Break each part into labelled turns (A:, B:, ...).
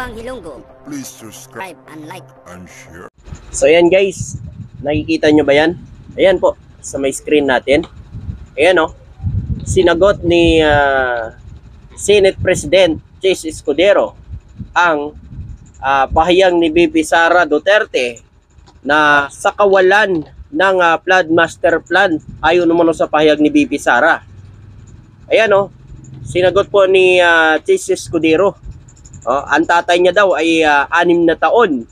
A: Upang Ilonggo,
B: Please subscribe
A: and like.
B: and share.
C: So ayan guys, nakikita nyo ba yan? Ayan po, sa may screen natin. Ayan o, sinagot ni Senate President Chase Escudero ang pahayag ni VP Sara Duterte na sa kawalan ng flood master plan ayon naman sa pahayag ni VP Sara. Ayan o, sinagot po ni Chase Escudero. Ang tatay niya daw ay 6 na taon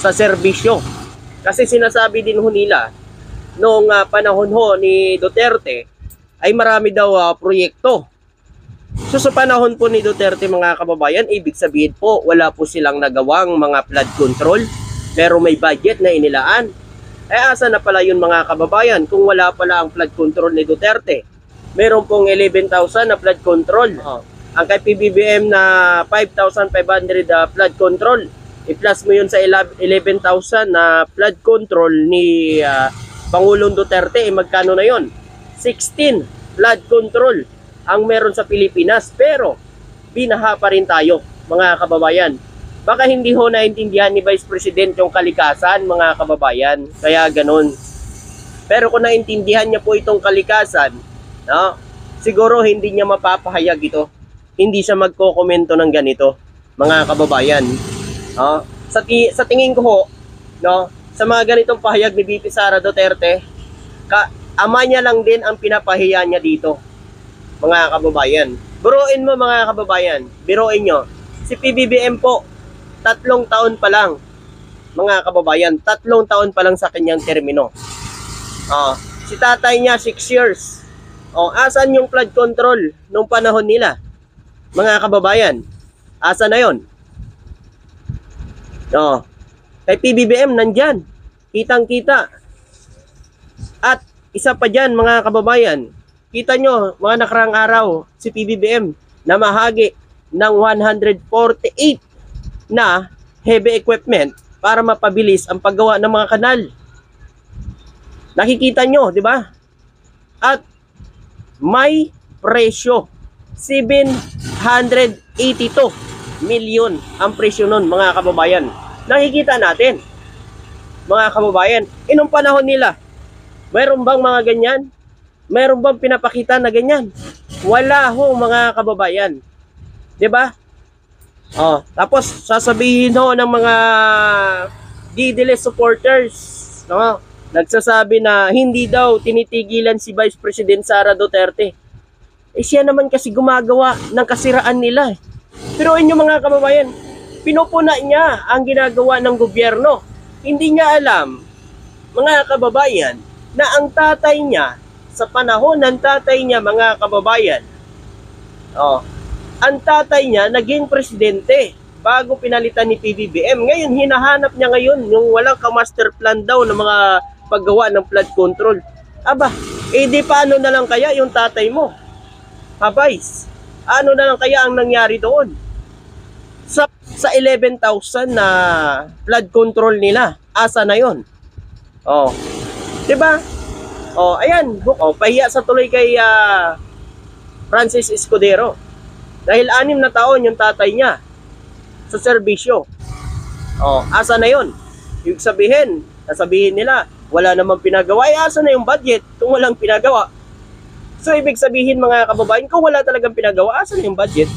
C: sa serbisyo. Kasi sinasabi din ho nila noong panahon ho ni Duterte ay marami daw proyekto. So sa panahon po ni Duterte mga kababayan, ibig sabihin po wala po silang nagawang mga flood control pero may budget na inilaan. Asa na pala yun mga kababayan kung wala pala ang flood control ni Duterte? Meron pong 11,000 na flood control. Ang kay PBBM na 5,500 flood control. I-plus mo yun sa 11,000 na flood control ni Pangulong Duterte, magkano na yun? 16 flood control ang meron sa Pilipinas. Pero binaha pa rin tayo mga kababayan. Baka hindi ho naintindihan ni Vice President yung kalikasan mga kababayan. Kaya ganun. Pero kung naintindihan niya po itong kalikasan, no, siguro hindi niya mapapahayag ito. Hindi siya magko-komento ng ganito mga kababayan. Sa tingin ko ho, no, sa mga ganitong pahayag ni VP Sara Duterte, ama niya lang din ang pinapahiya niya dito mga kababayan. Biruin mo mga kababayan, biruin nyo. Si PBBM po, 3 taon pa lang mga kababayan, 3 taon pa lang sa kanyang termino. Si tatay niya 6 years. Asan yung flood control nung panahon nila? Mga kababayan, asa na yon? Kay PBBM nandyan, kitang-kita. At isa pa dyan mga kababayan, kita nyo mga nakarang araw si PBBM na mahagi ng 148 na heavy equipment para mapabilis ang paggawa ng mga kanal. Nakikita nyo, di ba? At may presyo 782 million ang presyo nun mga kababayan. Nakikita natin mga kababayan, inong panahon nila mayroon bang mga ganyan? Mayroon bang pinapakita na ganyan? Wala ho mga kababayan, di ba? Tapos sasabihin ho ng mga DDL supporters, no, nagsasabi na hindi daw tinitigilan si Vice President Sara Duterte. Siya naman kasi gumagawa ng kasiraan nila. Pero inyo mga kababayan, pinupuna niya ang ginagawa ng gobyerno. Hindi niya alam, mga kababayan, na ang tatay niya, sa panahon ng tatay niya mga kababayan, ang tatay niya naging presidente bago pinalitan ni PBBM. Ngayon, hinahanap niya ngayon yung walang ka-master plan daw ng mga paggawa ng flood control. Aba, di paano na lang kaya yung tatay mo? Vice, ano na lang kaya ang nangyari doon? Sa 11,000 na flood control nila, asa na yon? Diba? Ayan, pahiya sa tuloy kay Francis Escudero. Dahil 6 na taon yung tatay niya sa serbisyo. Asa na yon? Yung sabihin nila, wala namang pinagawa. Asa na yung budget kung walang pinagawa? So, ibig sabihin mga kababayan, kung wala talagang pinagawa, asan yung budget?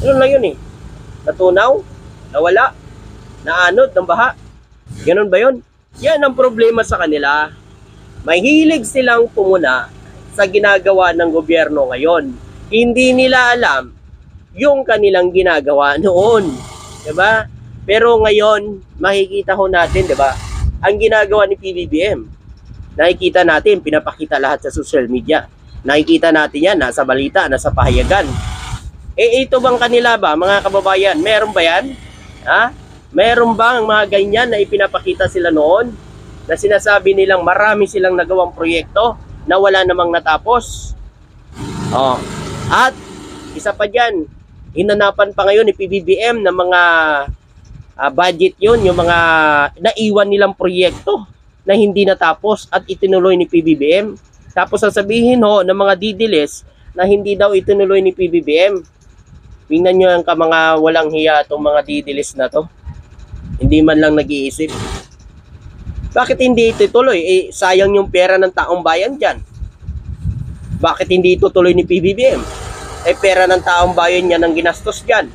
C: Ano lang yun eh? Natunaw? Nawala? Naanod ng baha? Ganun ba yun? Yan ang problema sa kanila. Mahilig silang pumuna sa ginagawa ng gobyerno ngayon. Hindi nila alam yung kanilang ginagawa noon. Diba? Pero ngayon, makikita ho natin, diba? Ang ginagawa ni PBBM. Nakikita natin, pinapakita lahat sa social media. Nakikita natin yan, nasa balita, nasa pahayagan. Ito bang kanila ba, mga kababayan? Meron ba yan? Meron bang mga ganyan na ipinapakita sila noon? Na sinasabi nilang marami silang nagawang proyekto na wala namang natapos? At isa pa dyan, hinanapan pa ngayon ni PBBM ng mga budget yun, yung mga naiwan nilang proyekto na hindi natapos at itinuloy ni PBBM. Tapos sasabihin ho ng mga didiles na hindi daw itinuloy ni PBBM. Tingnan nyo ang mga walang hiya itong mga didilis na to. Hindi man lang nag-iisip. Bakit hindi ito tuloy? Sayang yung pera ng taong bayan dyan. Bakit hindi ito tuloy ni PBBM? Pera ng taong bayan yan ang ginastos dyan.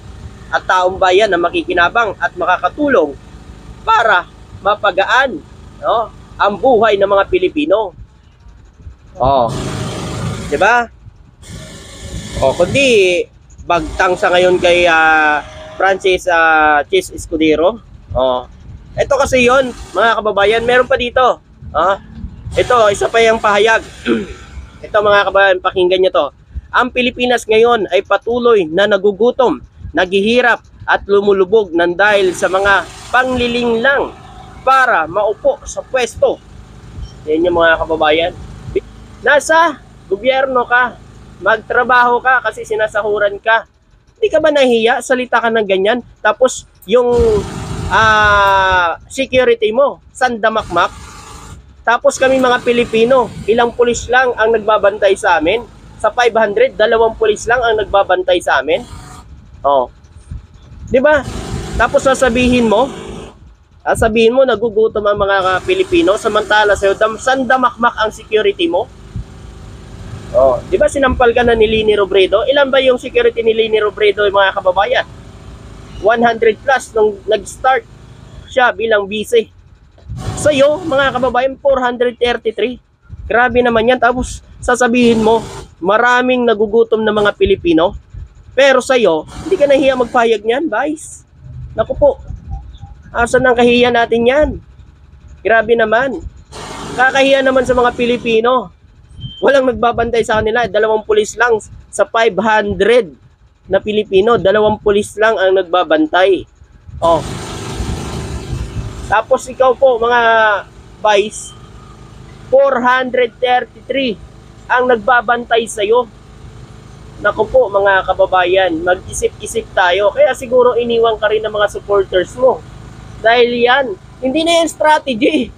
C: At taong bayan na makikinabang at makakatulong para mapagaan, no, ang buhay ng mga Pilipino. Oh, 'di ba? O kundi bagtang sa ngayon kay Francis Chis Escudero. Oh. Ito kasi 'yon, mga kababayan, meron pa dito. Ito, isa pa yung pahayag. Ito mga kababayan, pakinggan niyo to. Ang Pilipinas ngayon ay patuloy na nagugutom, naghihirap at lumulubog nang dahil sa mga panglilinglang para maupo sa pwesto. Yan yung mga kababayan. Nasa gobyerno ka, magtrabaho ka kasi sinasahuran ka. Hindi ka ba nahiya? Salita ka ng ganyan. Tapos yung security mo, sandamakmak. Tapos kami mga Pilipino, ilang pulis lang ang nagbabantay sa amin. Sa 500, 2 pulis lang ang nagbabantay sa amin. Oh. 'Di ba? Tapos sasabihin mo nagugutom ang mga Pilipino, samantala sa'yo sandamakmak ang security mo. Oh, 'di ba sinampal ka na ni Leni Robredo? Ilan ba yung security ni Leni Robredo, mga kababayan? 100 plus nung nag-start siya bilang vice. Sa'yo, mga kababayan, 433. Grabe naman yan. Tapos sasabihin mo, maraming nagugutom na mga Pilipino. Pero sa'yo, hindi ka nahiya magpahayag niyan, Vice. Naku po, asan ang kahiya natin yan? Grabe naman. Kakahiya naman sa mga Pilipino. Walang nagbabantay sa kanila. 2 pulis lang sa 500 na Pilipino. 2 pulis lang ang nagbabantay. Oh. Tapos ikaw po, mga Vice, 433 ang nagbabantay sa'yo. Naku po, mga kababayan, mag-isip-isip tayo. Kaya siguro iniwan ka rin ng mga supporters mo. Dahil yan, hindi na yung strategy.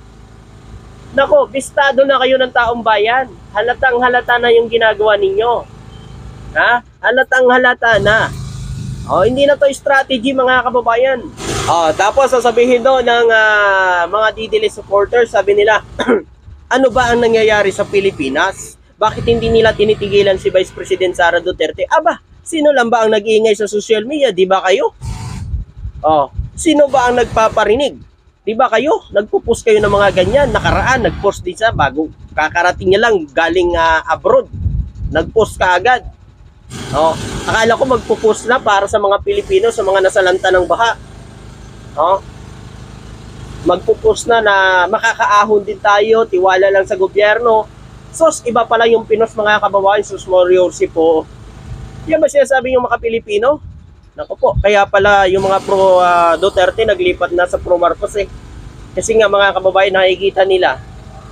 C: Nako, bistado na kayo ng taong bayan. Halatang halata na yung ginagawa ninyo. Ha? Halatang halata na. Hindi na to strategy, mga kababayan. Tapos sasabihin doon ng mga didilis supporters, sabi nila, ano ba ang nangyayari sa Pilipinas? Bakit hindi nila tinitigilan si Vice President Sara Duterte? Aba, sino lang ba ang nag-iingay sa social media? Di ba kayo? Sino ba ang nagpaparinig? Di ba kayo? Nagpo-post kayo ng mga ganyan. Nakaraan, nag-post din siya bago kakarating niya lang galing abroad. Nag-post ka agad. Akala ko magpo-post na para sa mga Pilipino, sa mga nasalanta ng baha. Magpo-post na makakaahon din tayo, tiwala lang sa gobyerno. Sos, iba pala yung Pinos, mga kababayan. Sos Moriosi po. Yan ba sinasabi yung mga Pilipino? Naku po, kaya pala yung mga pro Duterte naglipat na sa pro Marcos eh. Kasi nga, mga kababayan, nakikita nila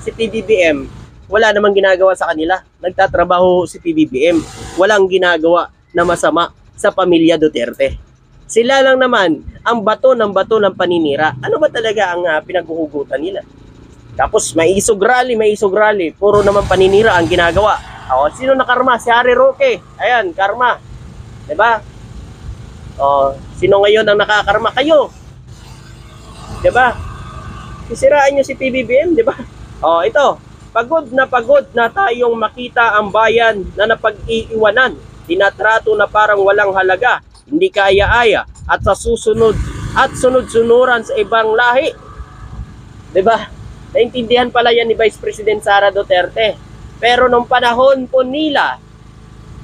C: si PBBM, wala namang ginagawa sa kanila. Nagtatrabaho si PBBM. Walang ginagawa na masama sa pamilya Duterte. Sila lang naman ang bato ng paninira. Ano ba talaga ang pinaghuhugutan nila? Tapos may isog rally. Puro naman paninira ang ginagawa. Sino nakarma? Si Harry Roque. Ayan, karma. 'Di ba? Sino ngayon ang nakakarma? Kayo. 'Di ba? Sisirain niyo si PBBM, 'di ba? Ito. Pagod na tayong makita ang bayan na napag-iiwanan. Tinatrato na parang walang halaga. Hindi kaya-aya at sa susunod at sunod-sunuran sa ibang lahi. 'Di ba? Naintindihan pala yan ni Vice President Sara Duterte. Pero nung panahon po nila,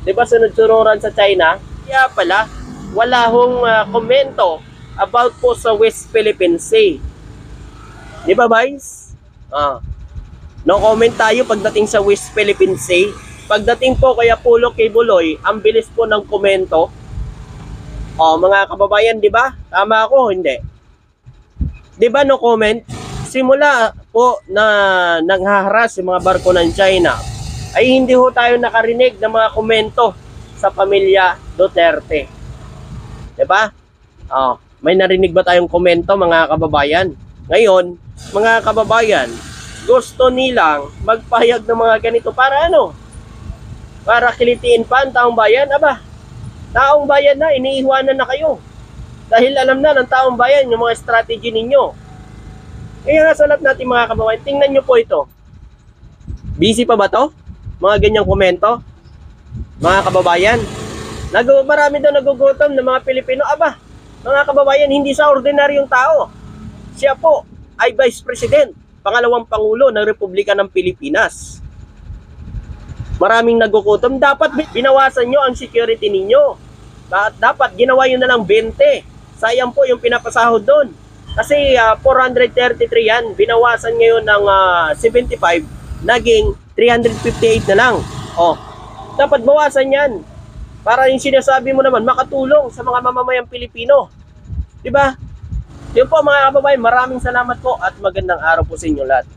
C: 'di ba, sunod-sunuran sa China, kaya pala wala hong komento about po sa West Philippine Sea. 'Di ba, Vice? No comment tayo pagdating sa West Philippine Sea. Pagdating po kay Apollo Quezon, ang bilis po ng komento. Mga kababayan, 'di ba? Tama ako, hindi? 'Di ba no comment? Simula po na nanghaharas yung mga barko ng China, ay hindi ho tayo nakarinig ng mga komento sa pamilya Duterte. 'Di ba? May narinig ba tayong komento, mga kababayan? Ngayon, mga kababayan, gusto nilang magpahayag ng mga ganito para ano? Para kilitiin pa ang taong bayan, aba. Taong bayan na, iniiwanan na kayo. Dahil alam na ng taong bayan yung mga strategy ninyo. Kaya nga sa lahat natin mga kababayan, tingnan nyo po ito. Busy pa ba to? Mga ganyang komento? Mga kababayan, marami daw nagugutom ng mga Pilipino. Aba, mga kababayan, hindi sa ordinaryong tao. Siya po ay Vice President, pangalawang Pangulo ng Republika ng Pilipinas. Maraming nagugutom. Dapat binawasan nyo ang security ninyo. Dapat ginawa yun na lang 20. Sayang po yung pinapasahod doon. Kasi 433 yan, binawasan ngayon ng 75, naging 358 na lang. Oh, dapat bawasan yan. Para yung sinasabi mo naman, makatulong sa mga mamamayang Pilipino. Diba? Yun po mga kababayan, maraming salamat po at magandang araw po sa inyo lahat.